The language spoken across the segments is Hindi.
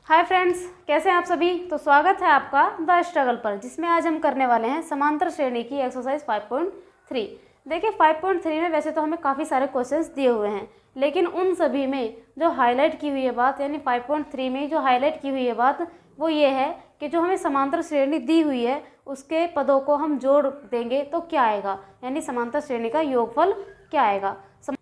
हाय फ्रेंड्स, कैसे हैं आप सभी। तो स्वागत है आपका द स्ट्रगल पर, जिसमें आज हम करने वाले हैं समांतर श्रेणी की एक्सरसाइज 5.3। देखिए 5.3 में वैसे तो हमें काफ़ी सारे क्वेश्चंस दिए हुए हैं, लेकिन उन सभी में जो हाईलाइट की हुई है बात, यानी 5.3 में जो हाईलाइट की हुई है बात वो ये है कि जो हमें समांतर श्रेणी दी हुई है उसके पदों को हम जोड़ देंगे तो क्या आएगा, यानी समांतर श्रेणी का योगफल क्या आएगा।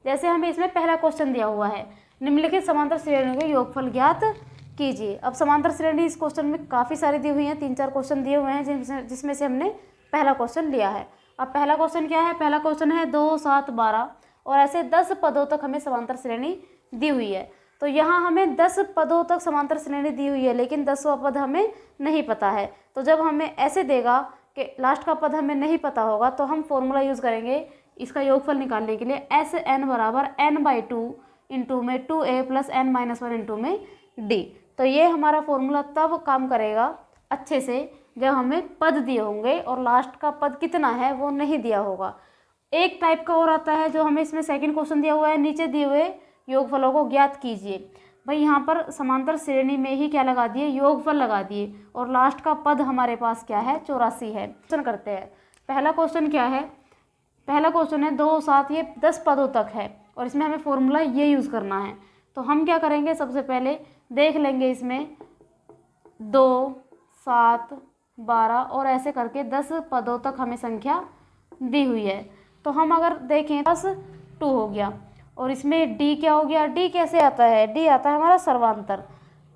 जैसे हमें इसमें पहला क्वेश्चन दिया हुआ है, निम्नलिखित समांतर श्रेणी का योगफल ज्ञात कीजिए। अब समांतर श्रेणी इस क्वेश्चन में काफ़ी सारी दी हुई हैं, 3-4 क्वेश्चन दिए हुए हैं जिसमें से हमने पहला क्वेश्चन लिया है। अब पहला क्वेश्चन क्या है, पहला क्वेश्चन है 2, 7, 12 और ऐसे 10 पदों तक हमें समांतर श्रेणी दी हुई है। तो यहाँ हमें 10 पदों तक समांतर श्रेणी दी हुई है, लेकिन 10वां पद हमें नहीं पता है। तो जब हमें ऐसे देगा कि लास्ट का पद हमें नहीं पता होगा तो हम फॉर्मूला यूज़ करेंगे इसका योगफल निकालने के लिए। एस एन बराबर n/2 इंटू में 2a प्लस n-1 इंटू में d। तो ये हमारा फॉर्मूला तब काम करेगा अच्छे से जब हमें पद दिए होंगे और लास्ट का पद कितना है वो नहीं दिया होगा। एक टाइप का और आता है जो हमें इसमें सेकंड क्वेश्चन दिया हुआ है, नीचे दिए हुए योगफलों को ज्ञात कीजिए। भाई यहाँ पर समांतर श्रेणी में ही क्या लगा दिए, योगफल लगा दिए, और लास्ट का पद हमारे पास क्या है, 84 है। क्वेश्चन करते हैं। पहला क्वेश्चन क्या है, पहला क्वेश्चन है 2, 7, ये 10 पदों तक है और इसमें हमें फॉर्मूला ये यूज़ करना है। तो हम क्या करेंगे, सबसे पहले देख लेंगे इसमें 2, 7, 12 और ऐसे करके 10 पदों तक हमें संख्या दी हुई है। तो हम अगर देखें 2 हो गया और इसमें d क्या हो गया, d कैसे आता है, d आता है हमारा सर्वांतर।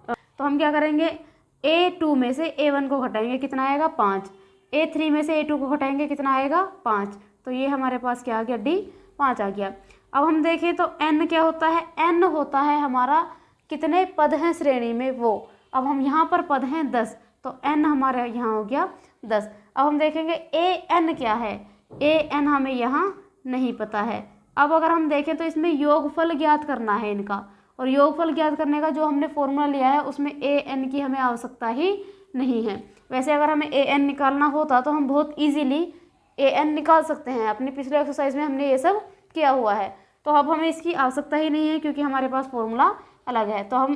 तो हम क्या करेंगे, a2 में से a1 को घटाएंगे, कितना आएगा 5। a3 में से a2 को घटाएंगे, कितना आएगा 5। तो ये हमारे पास क्या आ गया, d 5 आ गया। अब हम देखें तो n क्या होता है, n होता है हमारा कितने पद हैं श्रेणी में वो। अब हम यहाँ पर पद हैं 10, तो n हमारे यहाँ हो गया 10। अब हम देखेंगे an क्या है, an हमें यहाँ नहीं पता है। अब अगर हम देखें तो इसमें योगफल ज्ञात करना है इनका, और योगफल ज्ञात करने का जो हमने फॉर्मूला लिया है उसमें an की हमें आवश्यकता ही नहीं है। वैसे अगर हमें an निकालना होता तो हम बहुत ईजीली an निकाल सकते हैं, अपनी पिछले एक्सरसाइज में हमने ये सब किया हुआ है। तो अब हमें इसकी आवश्यकता ही नहीं है क्योंकि हमारे पास फॉर्मूला अलग है। तो हम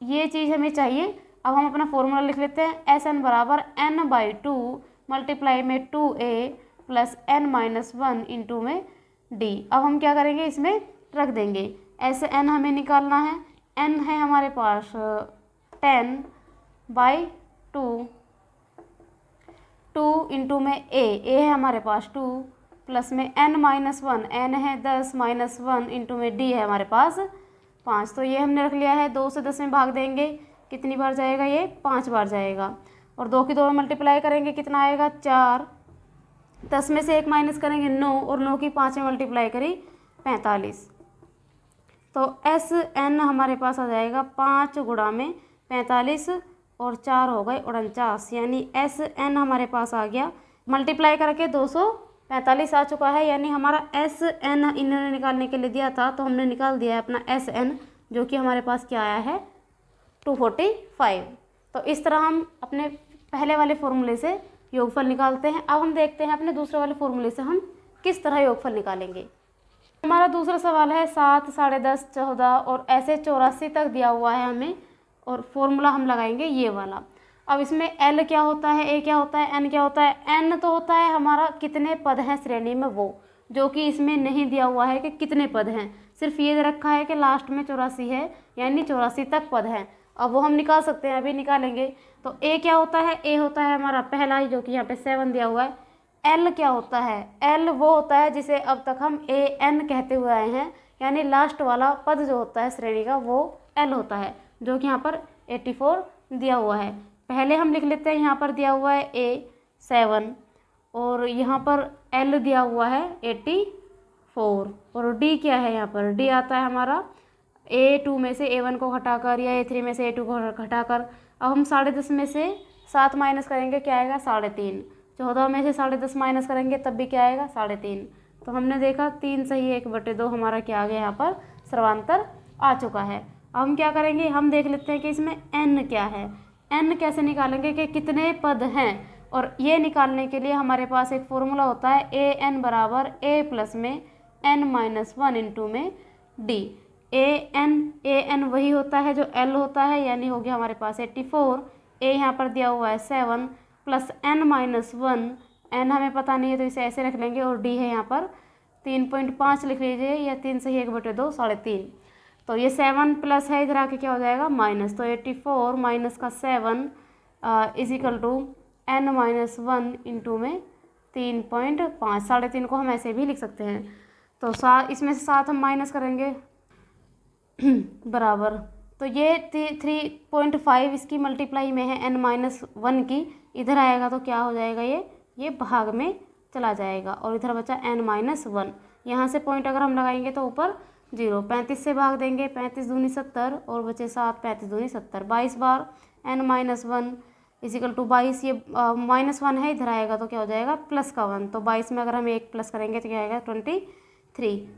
ये चीज़ हमें चाहिए। अब हम अपना फॉर्मूला लिख लेते हैं, एस एन बराबर n/2 मल्टीप्लाई में 2a प्लस n-1 इंटू में d। अब हम क्या करेंगे, इसमें रख देंगे, ऐसे n हमें निकालना है। n है हमारे पास 10/2, 2 इंटू में a है हमारे पास 2 प्लस में n-1, n है 10 -1 इंटू में d है हमारे पास 5। तो ये हमने रख लिया है। 2 से 10 में भाग देंगे, कितनी बार जाएगा, ये 5 बार जाएगा। और 2 की 2 में मल्टीप्लाई करेंगे, कितना आएगा 4। 10 में से 1 माइनस करेंगे 9, और 9 की 5 में मल्टीप्लाई करी 45। तो एस एन हमारे पास आ जाएगा 5 गुणा में 45 और 4 हो गए 49, यानी एस एन हमारे पास आ गया। मल्टीप्लाई करके 245 आ चुका है, यानी हमारा एस एन इन्होंने निकालने के लिए दिया था तो हमने निकाल दिया है अपना एस एन, जो कि हमारे पास क्या आया है 245। तो इस तरह हम अपने पहले वाले फॉर्मूले से योगफल निकालते हैं। अब हम देखते हैं अपने दूसरे वाले फॉर्मूले से हम किस तरह योगफल निकालेंगे। हमारा दूसरा सवाल है 7, 10.5, 14 और ऐसे 84 तक दिया हुआ है हमें, और फॉर्मूला हम लगाएंगे ये वाला। अब इसमें L क्या होता है, A क्या होता है, N क्या होता है। N तो होता है हमारा कितने पद हैं श्रेणी में वो, जो कि इसमें नहीं दिया हुआ है कि कितने पद हैं, सिर्फ ये दे रखा है कि लास्ट में 84 है, यानी 84 तक पद हैं। अब वो हम निकाल सकते हैं, अभी निकालेंगे। तो A क्या होता है, A होता है हमारा पहला ही, जो कि यहाँ पे 7 दिया हुआ है। L क्या होता है, L वो होता है जिसे अब तक हम AN कहते हुए आए हैं, यानी लास्ट वाला पद जो होता है श्रेणी का वो L होता है, जो कि यहाँ पर 84 दिया हुआ है। पहले हम लिख लेते हैं, यहाँ पर दिया हुआ है A7 और यहाँ पर L दिया हुआ है 84, और D क्या है, यहाँ पर D आता है हमारा A2 में से A1 को घटाकर या A3 में से A2 को घटाकर। अब हम 10.5 में से 7 माइनस करेंगे, क्या आएगा 3.5। 14 में से 10.5 माइनस करेंगे तब भी क्या आएगा 3.5। तो हमने देखा 3 सही 1/2 हमारा क्या आ गया, यहाँ पर सर्वांतर आ चुका है। अब हम क्या करेंगे, हम देख लेते हैं कि इसमें n क्या है। n कैसे निकालेंगे कि कितने पद हैं, और ये निकालने के लिए हमारे पास एक फॉर्मूला होता है an बराबर a प्लस में n-1 इंटू में d। ए एन वही होता है जो एल होता है, यानी हो गया हमारे पास 84। ए यहाँ पर दिया हुआ है 7 प्लस n माइनस 1, n हमें पता नहीं है तो इसे ऐसे रख लेंगे, और डी है यहाँ पर 3.5 लिख लीजिए, या 3 से ही 1/2 3.5। तो ये 7 प्लस है, इधर आके क्या हो जाएगा माइनस, तो 84 माइनस का 7 is equal to n minus 1 into में 3.5, 3.5 को हम ऐसे भी लिख सकते हैं। तो इसमें से 7 हम माइनस करेंगे बराबर, तो ये 3.5 इसकी मल्टीप्लाई में है n माइनस 1 की, इधर आएगा तो क्या हो जाएगा, ये भाग में चला जाएगा, और इधर बचा n माइनस 1। यहाँ से पॉइंट अगर हम लगाएंगे तो ऊपर 0, 35 से भाग देंगे, 35 दूनी 70 और बचे 7, 35 दूनी 70, 22 बार n माइनस 1 इजिकल टू 22, ये माइनस 1 है, इधर आएगा तो क्या हो जाएगा प्लस का 1, तो 22 में अगर हम 1 प्लस करेंगे तो क्या आएगा 23।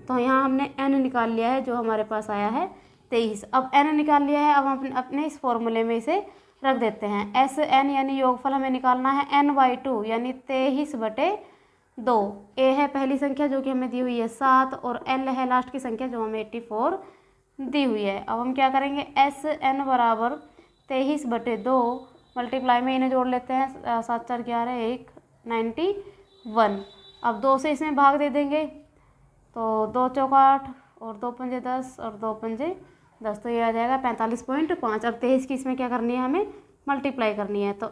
तो यहाँ हमने n निकाल लिया है, जो हमारे पास आया है 23। अब n निकाल लिया है, अब हम अपने इस फॉर्मूले में इसे रख देते हैं। एस एन यानी योगफल हमें निकालना है n/2 यानी 23/2। ए है पहली संख्या जो कि हमें दी हुई है 7, और एल है लास्ट की संख्या जो हमें 84 दी हुई है। अब हम क्या करेंगे, एस एन बराबर 23/2 मल्टीप्लाई में इन्हें जोड़ लेते हैं, 7 4 11 1 91। अब 2 से इसमें भाग दे देंगे, तो 2 चौका 8 और 2 पंजे 10 और 2 पंजे 10, तो ये आ जाएगा 45.5। अब 23 की इसमें क्या करनी है, हमें मल्टीप्लाई करनी है, तो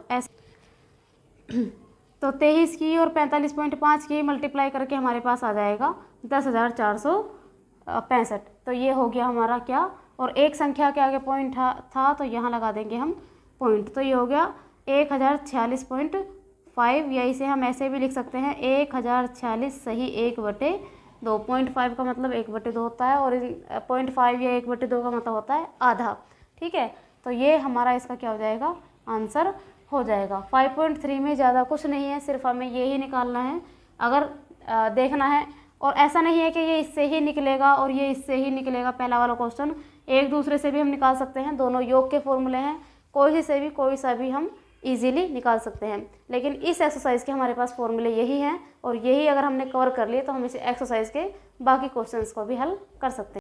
23 की और 45.5 की मल्टीप्लाई करके हमारे पास आ जाएगा 10,465। तो ये हो गया हमारा क्या, और एक संख्या के आगे पॉइंट था तो यहाँ लगा देंगे हम पॉइंट, तो ये हो गया 1046.5, या इसे हम ऐसे भी लिख सकते हैं 1046 सही 1/2। 2.5 का मतलब 1/2 होता है, और 0.5 या 1/2 का मतलब होता है आधा। ठीक है, तो ये हमारा इसका क्या हो जाएगा, आंसर हो जाएगा। 5.3 में ज़्यादा कुछ नहीं है, सिर्फ हमें ये ही निकालना है अगर देखना है, और ऐसा नहीं है कि ये इससे ही निकलेगा और ये इससे ही निकलेगा। पहला वाला क्वेश्चन एक दूसरे से भी हम निकाल सकते हैं, दोनों योग के फॉर्मूले हैं, कोई सा भी हम इजीली निकाल सकते हैं। लेकिन इस एक्सरसाइज के हमारे पास फॉर्मूले यही हैं, और यही अगर हमने कवर कर लिए तो हम इस एक्सरसाइज के बाकी क्वेश्चंस को भी हल कर सकते हैं।